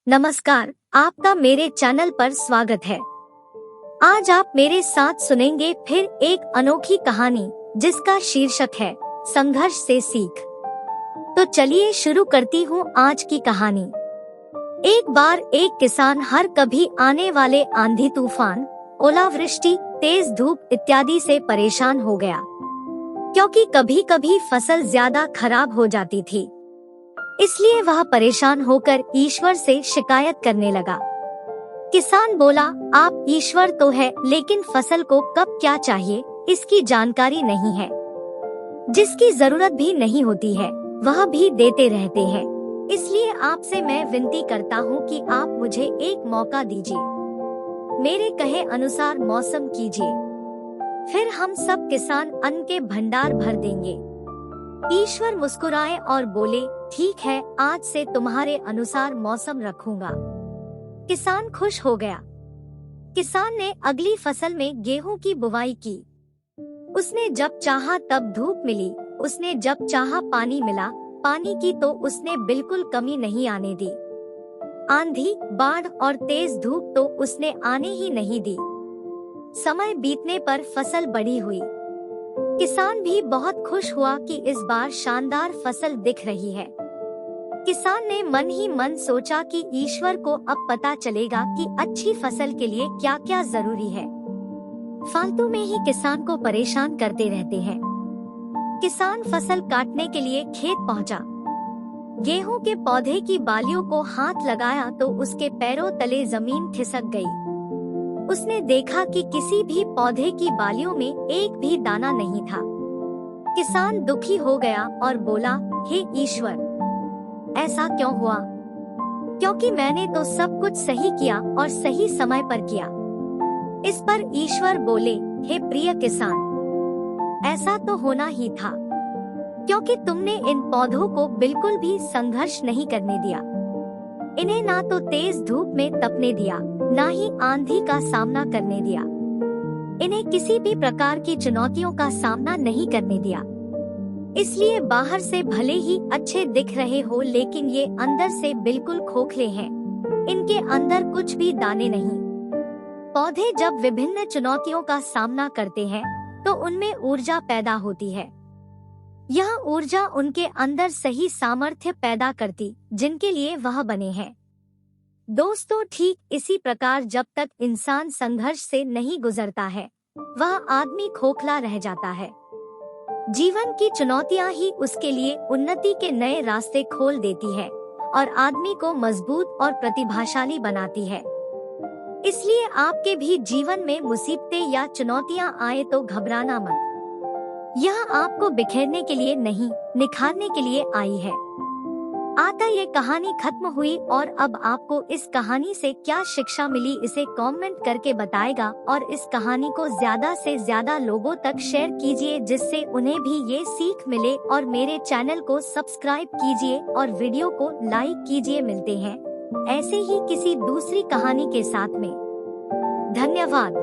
नमस्कार, आपका मेरे चैनल पर स्वागत है। आज आप मेरे साथ सुनेंगे फिर एक अनोखी कहानी जिसका शीर्षक है संघर्ष से सीख। तो चलिए शुरू करती हूँ आज की कहानी। एक बार एक किसान हर कभी आने वाले आंधी तूफान, ओलावृष्टि, तेज धूप इत्यादि से परेशान हो गया, क्योंकि कभी कभी फसल ज्यादा खराब हो जाती थी। इसलिए वह परेशान होकर ईश्वर से शिकायत करने लगा। किसान बोला, आप ईश्वर तो है, लेकिन फसल को कब क्या चाहिए इसकी जानकारी नहीं है। जिसकी जरूरत भी नहीं होती है वह भी देते रहते हैं। इसलिए आपसे मैं विनती करता हूँ कि आप मुझे एक मौका दीजिए, मेरे कहे अनुसार मौसम कीजिए, फिर हम सब किसान अन्न के भंडार भर देंगे। ईश्वर मुस्कुराए और बोले, ठीक है, आज से तुम्हारे अनुसार मौसम रखूंगा। किसान खुश हो गया। किसान ने अगली फसल में गेहूं की बुवाई की। उसने जब चाहा तब धूप मिली, उसने जब चाहा पानी मिला। पानी की तो उसने बिल्कुल कमी नहीं आने दी। आंधी, बाढ़ और तेज धूप तो उसने आने ही नहीं दी। समय बीतने पर फसल बड़ी हुई। किसान भी बहुत खुश हुआ कि इस बार शानदार फसल दिख रही है। किसान ने मन ही मन सोचा कि ईश्वर को अब पता चलेगा कि अच्छी फसल के लिए क्या क्या जरूरी है। फालतू में ही किसान को परेशान करते रहते हैं। किसान फसल काटने के लिए खेत पहुंचा। गेहूं के पौधे की बालियों को हाथ लगाया तो उसके पैरों तले जमीन खिसक गई। उसने देखा कि किसी भी पौधे की बालियों में एक भी दाना नहीं था। किसान दुखी हो गया और बोला, हे ईश्वर, ऐसा क्यों हुआ? क्योंकि मैंने तो सब कुछ सही किया और सही समय पर किया। इस पर ईश्वर बोले, हे प्रिय किसान, ऐसा तो होना ही था, क्योंकि तुमने इन पौधों को बिल्कुल भी संघर्ष नहीं करने दिया। इन्हें ना तो तेज धूप में तपने दिया, ना ही आंधी का सामना करने दिया। इन्हें किसी भी प्रकार की चुनौतियों का सामना नहीं करने दिया। इसलिए बाहर से भले ही अच्छे दिख रहे हो, लेकिन ये अंदर से बिल्कुल खोखले हैं। इनके अंदर कुछ भी दाने नहीं। पौधे जब विभिन्न चुनौतियों का सामना करते हैं तो उनमें ऊर्जा पैदा होती है। यह ऊर्जा उनके अंदर सही सामर्थ्य पैदा करती जिनके लिए वह बने हैं। दोस्तों, ठीक इसी प्रकार जब तक इंसान संघर्ष से नहीं गुजरता है वह आदमी खोखला रह जाता है। जीवन की चुनौतियां ही उसके लिए उन्नति के नए रास्ते खोल देती है और आदमी को मजबूत और प्रतिभाशाली बनाती है। इसलिए आपके भी जीवन में मुसीबतें या चुनौतियां आए तो घबराना मत। यह आपको बिखेरने के लिए नहीं, निखारने के लिए आई है। आता ये कहानी खत्म हुई और अब आपको इस कहानी से क्या शिक्षा मिली इसे कमेंट करके बताएगा और इस कहानी को ज्यादा से ज्यादा लोगों तक शेयर कीजिए जिससे उन्हें भी ये सीख मिले, और मेरे चैनल को सब्सक्राइब कीजिए और वीडियो को लाइक कीजिए। मिलते हैं ऐसे ही किसी दूसरी कहानी के साथ में। धन्यवाद।